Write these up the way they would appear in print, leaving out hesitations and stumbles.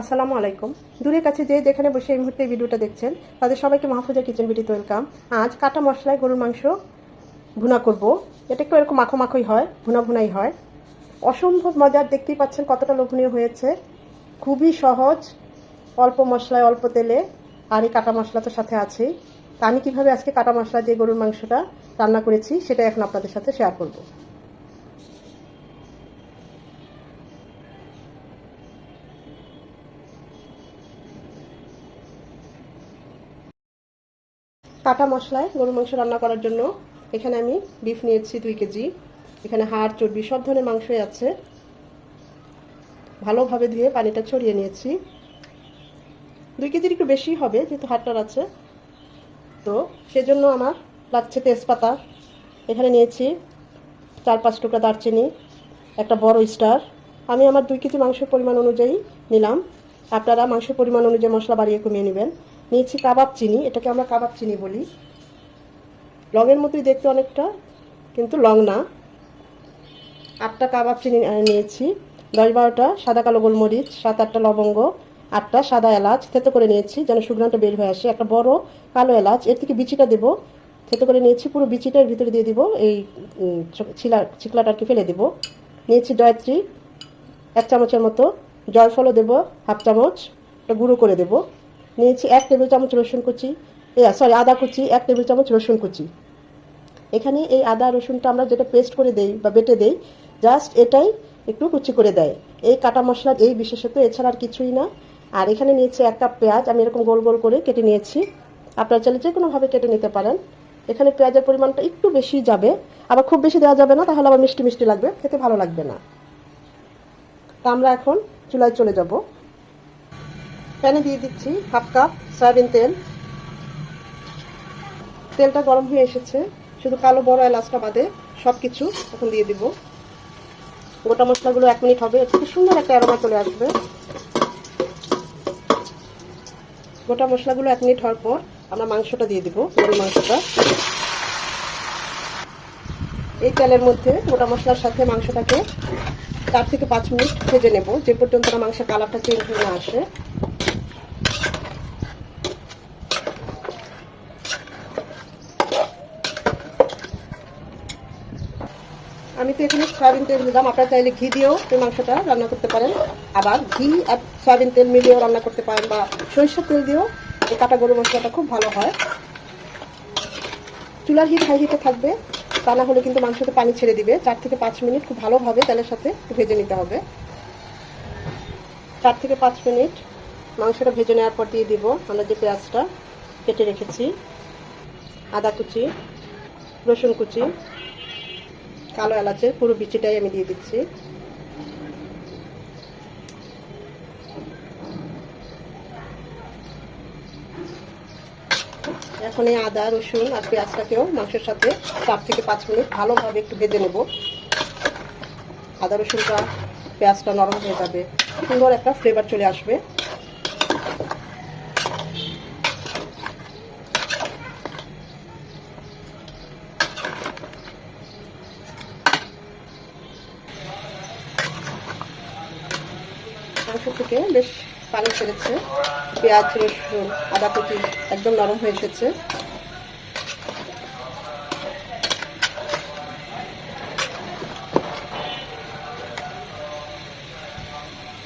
আসসালামু আলাইকুম। দূরের কাছে যে যেখানে বসে এই মুহূর্তে ভিডিওটা দেখছেন তাদের সবাইকে মাহফুজা কিচেন ভিডিওতে ওয়েলকাম। আজ কাটা মশলায় গরুর মাংস ভুনা করব। এটা একটু এরকম মাখো মাখোই হয়, ভুনা ভুনাই হয়। অসম্ভব মজার, দেখতেই পাচ্ছেন কতটা লোভনীয় হয়েছে। খুবই সহজ, অল্প মশলায় অল্প তেলে, আর এই কাটা মশলা তো সাথে আছেই। তা আমি কীভাবে আজকে কাটা মশলা দিয়ে গরুর মাংসটা রান্না করেছি সেটা এখন আপনাদের সাথে শেয়ার করব। কাটা মশলায় গরুর মাংস রান্না করার জন্য এখানে আমি বিফ নিয়েছি 2 কেজি। এখানে হাড়, চর্বি সব ধরনের মাংসই আছে। ভালোভাবে ধুয়ে পানিটা ছড়িয়ে নিয়েছি। 2 কেজির একটু বেশি হবে যেহেতু হাড়টার আছে, তো সেজন্য আমার লাগছে তেজপাতা। এখানে নিয়েছি 4-5 টুকরা দারচিনি, একটা বড় স্টার। আমি আমার 2 কেজি মাংসের পরিমাণ অনুযায়ী নিলাম। আপনারা মাংসের পরিমাণ অনুযায়ী মশলা বাড়িয়ে কমিয়ে নেবেন। নিয়েছি কাবাব চিনি, এটাকে আমরা কাবাব চিনি বলি। লংয়ের মতোই দেখতে অনেকটা, কিন্তু লং না। 8টা কাবাব চিনি নিয়েছি। 10-12টা সাদা কালো গোলমরিচ, 7-8টা লবঙ্গ, 8টা সাদা এলাচ থেতো করে নিয়েছি যেন সুগন্ধটা বের হয়ে আসে। একটা বড় কালো এলাচ, এর থেকে বিচিটা দেবো, থেতো করে নিয়েছি। পুরো বিচিটা এর ভিতরে দিয়ে দিব, এই ছিকলাটা আর কি ফেলে দেবো। নিয়েছি জয়ত্রী 1 চামচের মতো, জয়ফলও দেবো 1/2 চামচ, এটা গুঁড়ো করে দেবো। নিয়েছি 1 টেবিল চামচ রসুন কুচি, আদা কুচি, 1 টেবিল চামচ রসুন কুচি। এখানে এই আদা রসুনটা আমরা যেটা পেস্ট করে দেই বা বেটে দেই, জাস্ট এটাই একটু কুচি করে দেয় এই কাটা মশলার এই বিশেষত, এছাড়া আর কিছুই না। আর এখানে নিয়েছি 1 কাপ পেঁয়াজ, আমি এরকম গোল গোল করে কেটে নিয়েছি। আপনারা চাইলে যে কোনোভাবে কেটে নিতে পারেন। এখানে পেঁয়াজের পরিমাণটা একটু বেশি যাবে, আবার খুব বেশি দেওয়া যাবে না, তাহলে আবার মিষ্টি মিষ্টি লাগবে, খেতে ভালো লাগবে না। তা আমরা এখন চুলায় চলে যাব। প্যানে দিয়ে দিচ্ছি 1/2 কাপ সয়াবিন তেল। তেলটা গরম হয়ে এসেছে, শুধু কালো বড় এলাচটা বাদে সব কিছু এখন দিয়ে দিব। গোটা মশলাগুলো 1 মিনিট হবে, খুব সুন্দর একটা অ্যারোমা চলে আসবে। গোটা মশলাগুলো 1 মিনিট হওয়ার পর আমরা মাংসটা দিয়ে দিব, গরুর মাংসটা। এই তেলের মধ্যে গোটা মশলার সাথে মাংসটাকে 4 থেকে 5 মিনিট ভেজে নেব, যে পর্যন্ত না মাংসের কালারটা চেঞ্জ হয়ে না আসে। আমি তো এখানে সয়াবিন তেল দিলাম, আপনারা চাইলে ঘি দিয়েও এই মাংসটা রান্না করতে পারেন, আবার ঘি আর সয়াবিন তেল মিলিয়েও রান্না করতে পারেন, বা সরিষার তেল দিয়েও এই কাটা গরুর মশলাটা খুব ভালো হয়। চুলার হিট হাই হিটে থাকবে, তা না হলে কিন্তু মাংসতে পানি ছেড়ে দিবে। 4 থেকে 5 মিনিট খুব ভালোভাবে তেলের সাথে ভেজে নিতে হবে। 4 থেকে 5 মিনিট মাংসটা ভেজে নেওয়ার পর দিয়ে দিব আমরা যে পেঁয়াজটা কেটে রেখেছি, আদা কুচি, রসুন কুচি, কালো এলাচের পুরো বিচিটাই আমি দিয়ে দিচ্ছি। এখন এই আদা রসুন আর পেঁয়াজটাকেও মাংসের সাথে 4 থেকে 5 মিনিট ভালোভাবে একটু ভেজে নেব। আদা রসুনটা পেঁয়াজটা নরম হয়ে যাবে, সুন্দর একটা ফ্লেভার চলে আসবে। মাংস থেকে বেশ পানি ছেড়েছে, পেঁয়াজ রসুন আদা কুচি একদম নরম হয়ে এসেছে।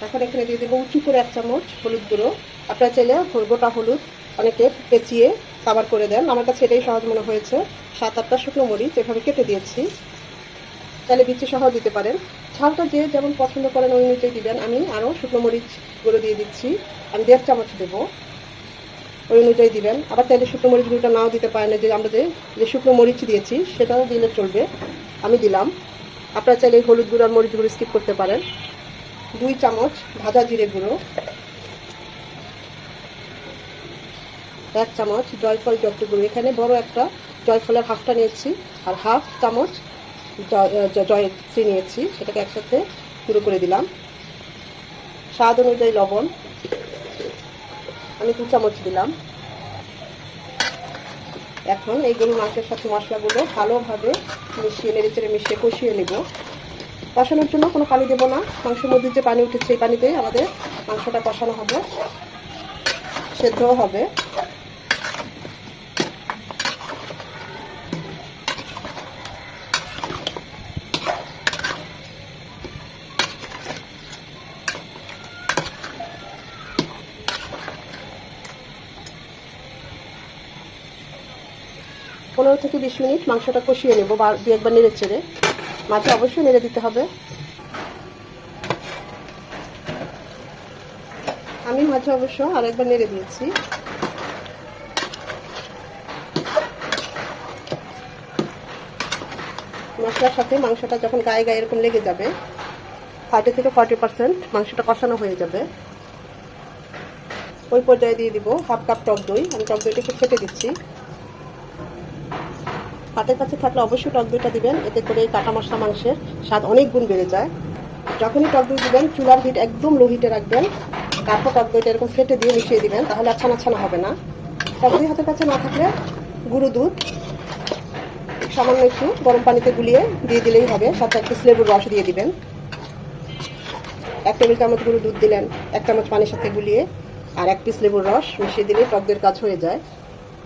এখন এখানে দিয়ে দেবো উঁচু করে 1 চামচ হলুদ গুঁড়ো। আপনারা চাইলে গোটা হলুদ অনেকে পেঁচিয়ে কাবার করে দেন, আমার কাছে এটাই সহজ মনে হয়েছে। 7-8টা শুকনো মরিচ এভাবে কেটে দিয়েছি, চাইলে বিচি সহ দিতে পারেন। ঝালটা যে যেমন পছন্দ করেন ওই অনুযায়ী দিবেন। আমি আরও শুকনো মরিচ গুঁড়ো দিয়ে দিচ্ছি, আমি 1.5 চামচ দেবো, ওই অনুযায়ী দিবেন। আবার চাইলে শুকনো মরিচ গুঁড়োটা নাও দিতে পারেন, যে আমরা যে শুকনো মরিচ দিয়েছি সেটাও দিলে চলবে, আমি দিলাম। আপনারা চাইলে হলুদ গুঁড়ো আর মরিচ গুঁড়ো স্কিপ করতে পারেন। 2 চামচ ভাজা জিরে গুঁড়ো, 1 চামচ জয়ফল জয়ত্রী গুঁড়ো। এখানে বড় একটা জয়ফলের হাফটা নিয়েছি, আর 1/2 চামচ জয়ত্রী নিয়েছি, সেটাকে একসাথে গুঁড়ো করে দিলাম। স্বাদ অনুযায়ী লবণ আমি 2 চামচ দিলাম। এখন এই গরুর মাংসের সাথে মশলাগুলো ভালোভাবে মিশিয়ে নেড়েচেড়ে মিশিয়ে কষিয়ে নেব। কষানোর জন্য কোনো পানি দেবো না, মাংসের মধ্যে যে পানি উঠেছে এই পানিতেই আমাদের মাংসটা কষানো হবে, সেদ্ধও হবে। পনেরো থেকে 20 মিনিট মাংসটা কষিয়ে নেবো, বা দু একবার নেড়ে চেড়ে। মাঝে অবশ্যই নেড়ে দিতে হবে। আমি মাঝে অবশ্য আরেকবার নেড়ে দিয়েছি। মশলার সাথে মাংসটা যখন গায়ে গায়ে এরকম লেগে যাবে, 30 থেকে 40% মাংসটা কষানো হয়ে যাবে, ওই পর্যায়ে দিয়ে দিব হাফ কাপ টক দই। আমি টক দইটা একটু ফেটে দিচ্ছি। হাতের কাছে থাকলে অবশ্যই টক দইটা দিবেন, এতে করে এই কাটা মশলা মাংসের স্বাদ অনেক গুণ বেড়ে যায়। যখনই টক দই দিবেন চুলার হিট একদম লো হিটে রাখবেন, তারপর টক দইটা এরকম ফেটে দিয়ে মিশিয়ে দিবেন, তাহলে আর ছানা ছানা হবে না। টক দই হাতের কাছে না থাকলে গুঁড়ো দুধ সামান্য একটু গরম পানিতে গুলিয়ে দিয়ে দিলেই হবে। সাথে একটু লেবুর রস দিয়ে দিবেন। 1 টেবিল চামচ গুঁড়ো দুধ দিলেন 1 চামচ পানির সাথে গুলিয়ে, আর 1 পিস লেবুর রস মিশিয়ে দিলে টক দইয়ের কাজ হয়ে যায়।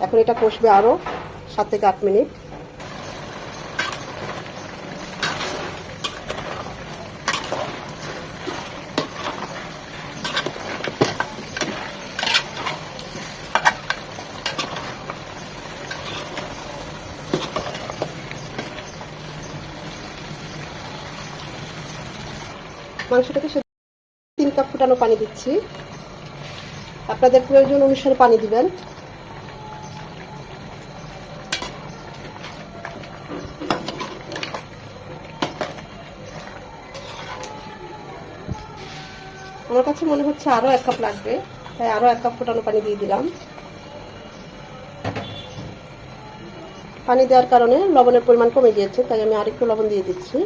এখন এটা কষবে আরও 7 থেকে 8 মিনিট। মাংসটাকে 3 কাপ ফুটানো পানি দিচ্ছি। আপনাদের প্রয়োজন অনুসারে পানি দিবেন। আমার কাছে মনে হচ্ছে আরও 1 কাপ লাগবে, তাই আরও 1 কাপ ফুটানো পানি দিয়ে দিলাম। পানি দেওয়ার কারণে লবণের পরিমাণ কমে গিয়েছে, তাই আমি আরেকটু লবণ দিয়ে দিচ্ছি।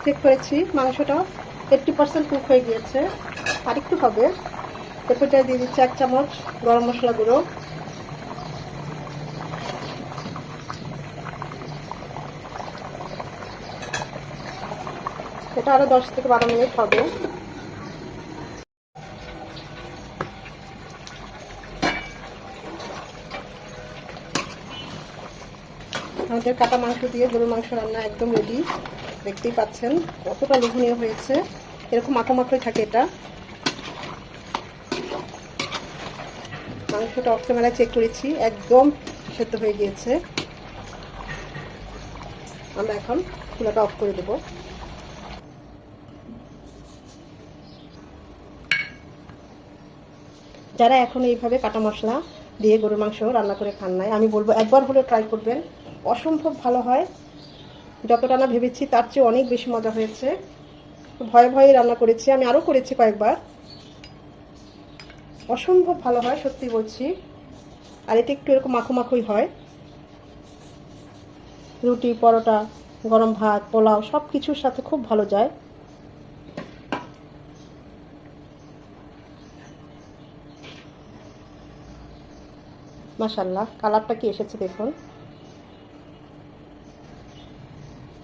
চেক করেছি, মাংসটা 80% কুক হয়ে গিয়েছে, আর একটু হবে। এরপরটা দিয়ে দিচ্ছি 1 চামচ গরম মশলা গুঁড়ো, এটা আরো 10 থেকে 12 মিনিট হবে। আমাদের কাটা মাংস দিয়ে গরুর মাংস রান্না একদম রেডি। দেখতেই পাচ্ছেন কতটা লোভনীয় হয়েছে, এরকম মাখো মাখোই থাকে এটা। মাংসটা অফ ক্যামেরায় চেক করেছি, একদম সেদ্ধ হয়ে গিয়েছে। আমরা এখন চুলাটা অফ করে দেব। যারা এখন এইভাবে কাটা মশলা দিয়ে গরুর মাংস রান্না করে খান নাই, আমি বলবো একবার হলে ট্রাই করবেন, অসম্ভব ভালো হয়। যতটা না ভেবেছি তার চেয়ে অনেক বেশি মজা হয়েছে। ভয়ে ভয়ে রান্না করেছি, আমি আরও করেছি কয়েকবার, অসম্ভব ভালো হয় সত্যি বলছি। আর এটা একটু এরকম মাখো মাখোই হয়, রুটি, পরোটা, গরম ভাত, পোলাও সব কিছুর সাথে খুব ভালো যায়। মাশাআল্লাহ, কালারটা কি এসেছে দেখুন।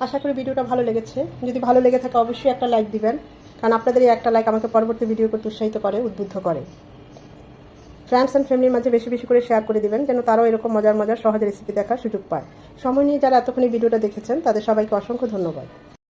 আশা করি ভিডিওটা ভালো লেগেছে। যদি ভালো লেগে থাকে অবশ্যই একটা লাইক দিবেন, কারণ আপনাদের এই একটা লাইক আমাকে পরবর্তী ভিডিও করতে উৎসাহিত করে, উদ্বুদ্ধ করে। ফ্রেন্ডস অ্যান্ড ফ্যামিলির মাঝে বেশি বেশি করে শেয়ার করে দিবেন, যেন তারাও এরকম মজার মজার সহজ রেসিপি দেখার সুযোগ পায়। সময় নিয়ে যারা এতক্ষণ ভিডিওটা দেখেছেন তাদের সবাইকে অসংখ্য ধন্যবাদ।